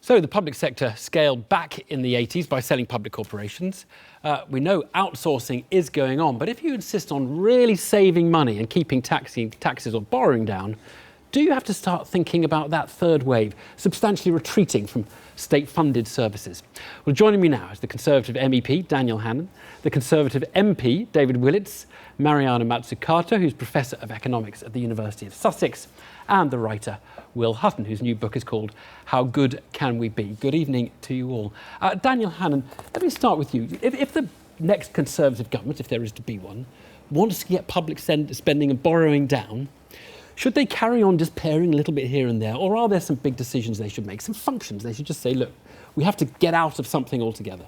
So the public sector scaled back in the 80s by selling public corporations. We know outsourcing is going on, but if you insist on really saving money and keeping taxes or borrowing down, do you have to start thinking about that third wave, substantially retreating from state-funded services? Well, joining me now is the Conservative MEP, Daniel Hannan, the Conservative MP, David Willetts, Mariana Mazzucato, who's Professor of Economics at the University of Sussex, and the writer Will Hutton, whose new book is called How Good Can We Be? Good evening to you all. Daniel Hannan, let me start with you. If the next Conservative government, if there is to be one, wants to get public spending and borrowing down, should they carry on just paring a little bit here and there, or are there some big decisions they should make, some functions they should just say, look, we have to get out of something altogether?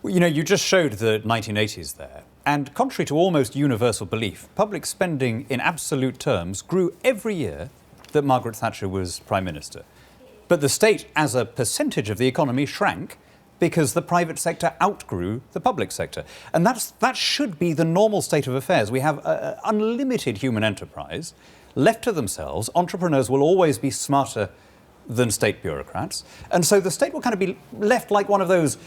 Well, you know, you just showed the 1980s there, and contrary to almost universal belief, public spending in absolute terms grew every year that Margaret Thatcher was Prime Minister. But the state, as a percentage of the economy, shrank because the private sector outgrew the public sector. And that should be the normal state of affairs. We have unlimited human enterprise. Left to themselves, entrepreneurs will always be smarter than state bureaucrats. And so the state will kind of be left like one of those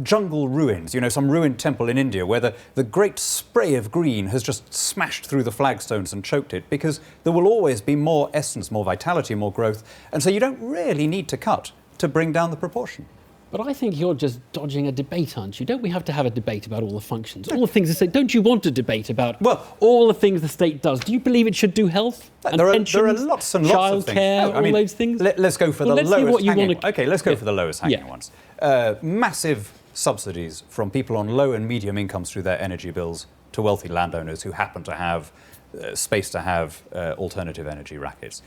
jungle ruins, you know, some ruined temple in India where the great spray of green has just smashed through the flagstones and choked it, because there will always be more essence, more vitality, more growth. And so you don't really need to cut to bring down the proportion. But I think you're just dodging a debate, aren't you? Don't we have to have a debate about all the functions, all the things the state? Don't you want a debate about all the things the state does? Do you believe it should do health and pensions, there are lots and lots of things. Childcare, all those things? Let's go for the lowest hanging. Okay, let's go Yeah. for the lowest hanging ones. Massive subsidies from people on low and medium incomes through their energy bills to wealthy landowners who happen to have space to have alternative energy rackets.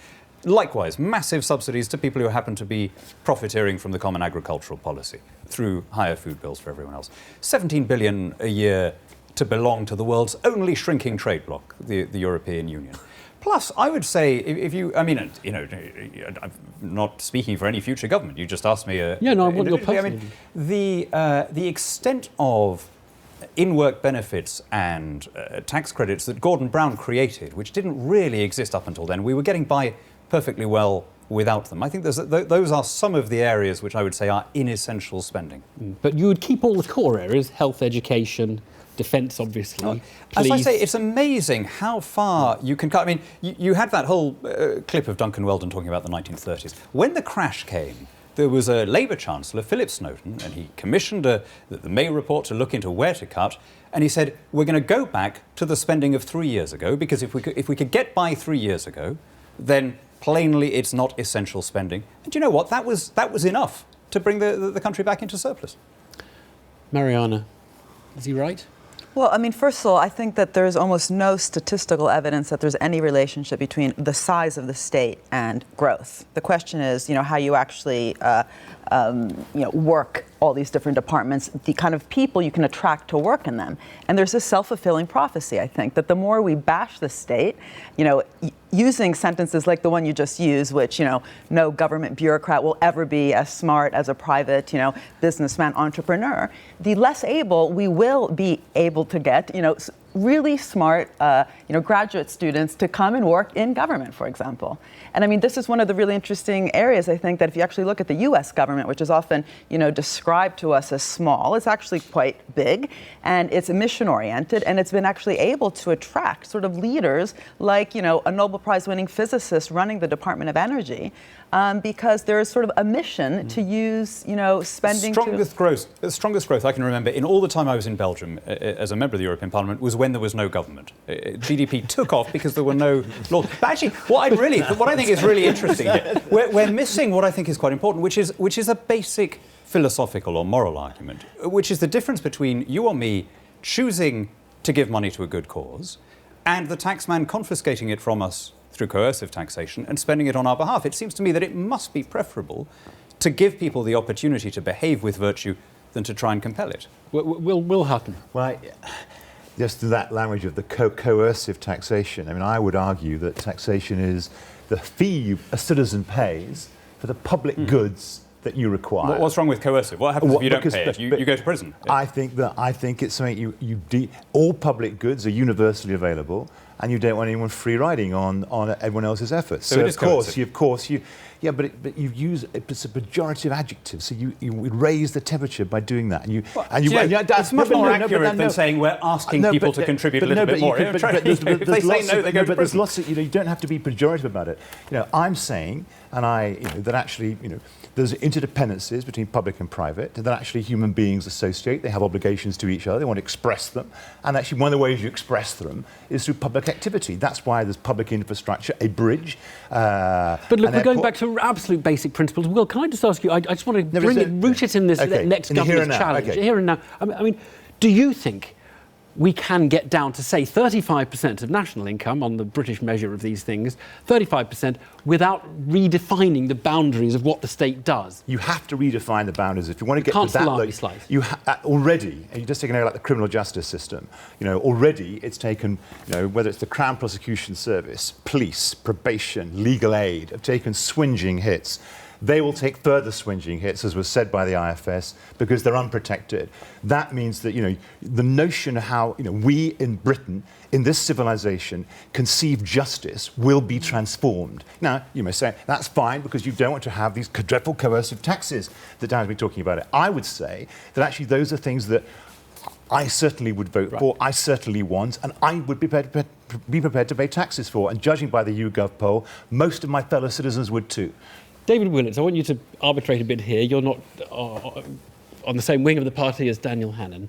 Likewise, massive subsidies to people who happen to be profiteering from the common agricultural policy through higher food bills for everyone else. 17 billion a year to belong to the world's only shrinking trade bloc, the European Union. Plus, I would say, if you, I mean, you know, I'm not speaking for any future government. You just asked me. I want your personal. I mean, the extent of in-work benefits and tax credits that Gordon Brown created, which didn't really exist up until then, we were getting by perfectly well without them. I think those are some of the areas which I would say are inessential spending. But you would keep all the core areas, health, education, defence, obviously. As I say, it's amazing how far you can cut. I mean, you had that whole clip of Duncan Weldon talking about the 1930s. When the crash came, there was a Labour Chancellor, Philip Snowden, and he commissioned the May report to look into where to cut. And he said, we're going to go back to the spending of 3 years ago, because if we could get by 3 years ago, then plainly it's not essential spending. And you know what? That was enough to bring the country back into surplus. Mariana, is he right? Well, I mean, first of all, I think that there's almost no statistical evidence that there's any relationship between the size of the state and growth. The question is, you know, how you actually, work all these different departments, the kind of people you can attract to work in them. And there's a self-fulfilling prophecy, I think, that the more we bash the state, you know, using sentences like the one you just used, which, you know, no government bureaucrat will ever be as smart as a private, you know, businessman, entrepreneur, the less able we will be able to get, you know, really smart, graduate students to come and work in government, for example. And I mean, this is one of the really interesting areas, I think, that if you actually look at the U.S. government, which is often, you know, described to us as small, it's actually quite big, and it's mission-oriented, and it's been actually able to attract sort of leaders like, you know, a Nobel Prize-winning physicist running the Department of Energy, because there is sort of a mission to use, you know, spending. The strongest growth I can remember in all the time I was in Belgium as a member of the European Parliament was when there was no government. GDP took off because there were no laws. But actually, what I think is really interesting here, we're missing what I think is quite important, which is a basic philosophical or moral argument, which is the difference between you or me choosing to give money to a good cause and the taxman confiscating it from us through coercive taxation and spending it on our behalf. It seems to me that it must be preferable to give people the opportunity to behave with virtue than to try and compel it. Will Hutton. Well, just to that language of the coercive taxation, I mean, I would argue that taxation is the fee a citizen pays for the public goods that you require. What's wrong with coercive? What happens if you don't pay it? You go to prison. I think it's something all public goods are universally available, and you don't want anyone free riding on everyone else's efforts. So it is yeah, but you use it's a pejorative adjective, so you raise the temperature by doing that, it's much more accurate than saying we're asking people to contribute a little bit more. If they say no, they go to prison. But there's lots of, you don't have to be pejorative about it. I'm saying, and that actually, there's interdependencies between public and private that actually human beings associate. They have obligations to each other. They want to express them. And actually one of the ways you express them is through public activity. That's why there's public infrastructure, a bridge. But look, we're going back to absolute basic principles. Will, can I just ask you, I just want to root it in this next government's challenge. Here and now. I mean, do you think we can get down to, say, 35% of national income on the British measure of these things, 35%, without redefining the boundaries of what the state does? You have to redefine the boundaries. If you want to get can't to that salami slice. You already, and you just take an area like the criminal justice system, already it's taken, whether it's the Crown Prosecution Service, police, probation, legal aid, have taken swinging hits. They will take further swinging hits, as was said by the IFS, because they're unprotected. That means that, the notion of how, we in Britain, in this civilization, conceive justice will be transformed. Now, you may say, that's fine, because you don't want to have these dreadful coercive taxes that Dan's been talking about. I would say that actually those are things that I certainly would vote for, I certainly want, and I would be prepared to pay taxes for. And judging by the YouGov poll, most of my fellow citizens would too. David Willits, I want you to arbitrate a bit here. You're not on the same wing of the party as Daniel Hannan,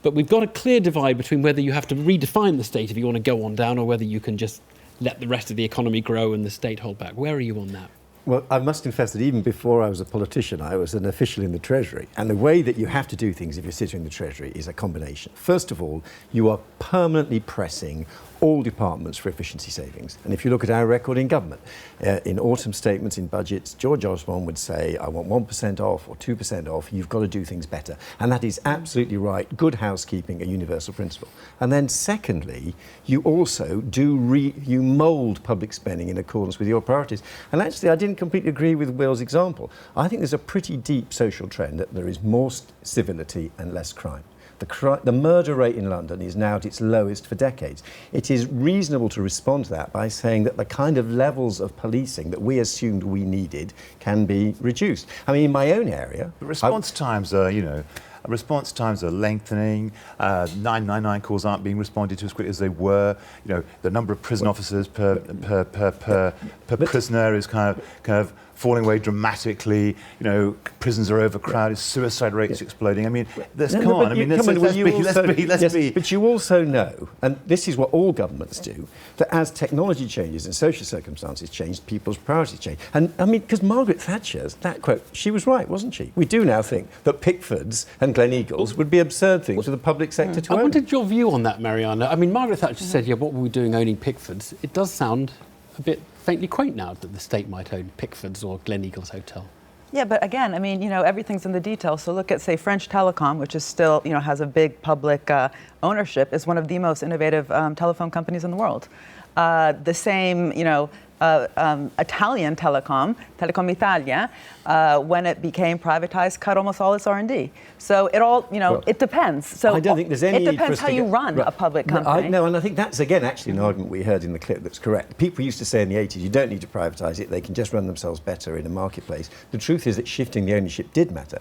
but we've got a clear divide between whether you have to redefine the state if you want to go on down or whether you can just let the rest of the economy grow and the state hold back. Where are you on that? Well, I must confess that even before I was a politician, I was an official in the Treasury. And the way that you have to do things if you're sitting in the Treasury is a combination. First of all, you are permanently pressing all departments for efficiency savings. And if you look at our record in government, in autumn statements, in budgets, George Osborne would say, I want 1% off or 2% off, you've got to do things better. And that is absolutely right. Good housekeeping, a universal principle. And then secondly, you also you mould public spending in accordance with your priorities. And actually, I didn't completely agree with Will's example. I think there's a pretty deep social trend that there is more civility and less crime. The murder rate in London is now at its lowest for decades. It is reasonable to respond to that by saying that the kind of levels of policing that we assumed we needed can be reduced. I mean, in my own area... But response times are, response times are lengthening. 999 calls aren't being responded to as quickly as they were. The number of prison officers per prisoner is kind of falling away dramatically. Prisons are overcrowded. Suicide rates exploding. I mean, let's be. But you also know, and this is what all governments do, that as technology changes and social circumstances change, people's priorities change. And I mean, because Margaret Thatcher's that quote, she was right, wasn't she? We do now think that Pickfords and Gleneagles would be absurd things for the public sector to own. I wanted your view on that, Mariana. I mean, Margaret Thatcher said, what were we doing owning Pickfords? It does sound a bit faintly quaint now that the state might own Pickfords or Gleneagles Hotel. Yeah, but again, I mean, everything's in the details. So look at, say, French Telecom, which is still, has a big public ownership, is one of the most innovative telephone companies in the world. The same, Italian Telecom Italia, when it became privatized, cut almost all its R&D. So it all, it depends. So I don't think there's any... It depends how you run a public company. No, and I think that's, again, actually an argument we heard in the clip that's correct. People used to say in the 80s, you don't need to privatise it, they can just run themselves better in a marketplace. The truth is that shifting the ownership did matter.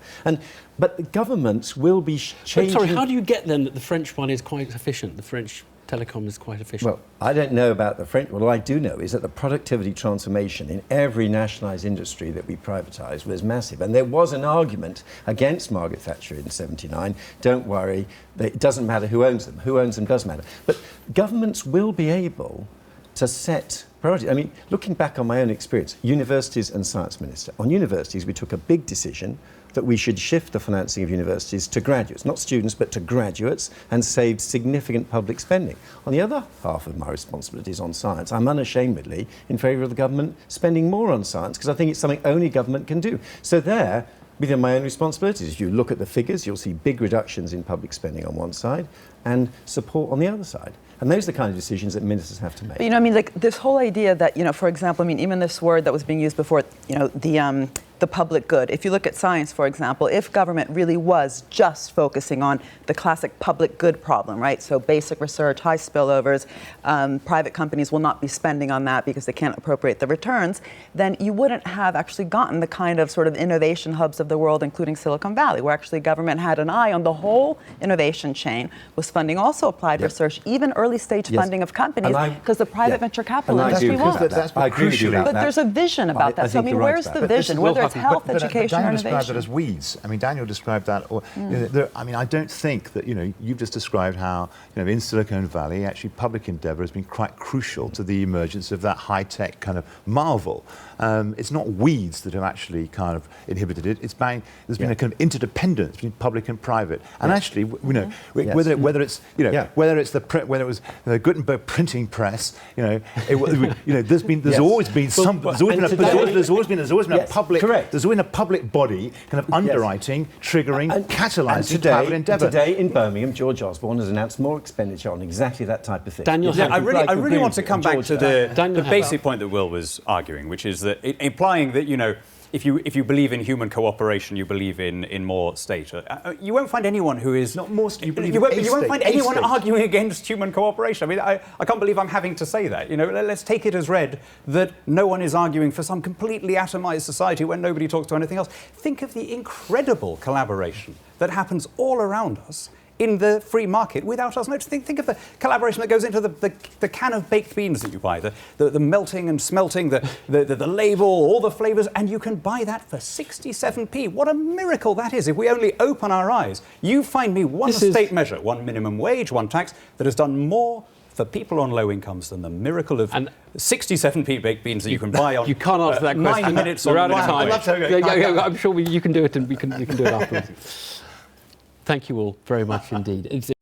But the governments will be changing... But sorry, how do you get then that the French one is quite efficient, the French telecom is quite efficient? Well, I don't know about the French. What I do know is that the productivity transformation in every nationalised industry that we privatised was massive. And there was an argument against Margaret Thatcher in '79. Don't worry, it doesn't matter who owns them. Who owns them does matter. But governments will be able to set priorities. I mean, looking back on my own experience, universities and science minister. On universities, we took a big decision that we should shift the financing of universities to graduates, not students, but to graduates, and saved significant public spending. On the other half of my responsibilities on science, I'm unashamedly in favour of the government spending more on science, because I think it's something only government can do. So there, within my own responsibilities, if you look at the figures, you'll see big reductions in public spending on one side and support on the other side. And those are the kind of decisions that ministers have to make. But, you know, I mean, like this whole idea that, you know, for example, I mean, even this word that was being used before, you know, the public good. If you look at science, for example, if government really was just focusing on the classic public good problem, right? So basic research, high spillovers, private companies will not be spending on that because they can't appropriate the returns, then you wouldn't have actually gotten the kind of sort of innovation hubs of the world, including Silicon Valley, where actually government had an eye on the whole innovation chain, was funding also applied research, even early stage funding of companies, because the private venture capital industry won't. I agree with you about But that. there's a vision about that. So I mean, where's the vision? Whether it's health, education, or Daniel innovation. described that as weeds. I mean, Daniel described that. Or, you know, I mean, I don't think that, you know, you've just described how, you know, in Silicon Valley, actually public endeavour has been quite crucial to the emergence of that high-tech kind of marvel. It's not weeds that have actually kind of inhibited it. There's been a kind of interdependence between public and private. And actually, you know, whether it's, you know, whether it was the Gutenberg printing press, you know, there's always been a public body kind of underwriting, triggering, catalysing private endeavour. Today in Birmingham, George Osborne has announced more expenditure on exactly that type of thing. Daniel, I really want to come back to the basic point that Will was arguing, which is that implying that, you know, if you believe in human cooperation, you believe in more state. You won't find anyone who is not more state. You won't find anyone arguing against human cooperation. I mean, I can't believe I'm having to say that. You know, let's take it as read that no one is arguing for some completely atomized society where nobody talks to anything else. Think of the incredible collaboration that happens all around us in the free market without us noticing. Think of the collaboration that goes into the can of baked beans that you buy, the melting and smelting, the label, all the flavours, and you can buy that for 67p. What a miracle that is. If we only open our eyes, you find me one state measure, one minimum wage, one tax, that has done more for people on low incomes than the miracle of 67p baked beans that you can buy on. You can't answer that question. 9 minutes We're on out of time. minimum wage. I'm sure you can do it, and we can do it afterwards. Thank you all very much indeed.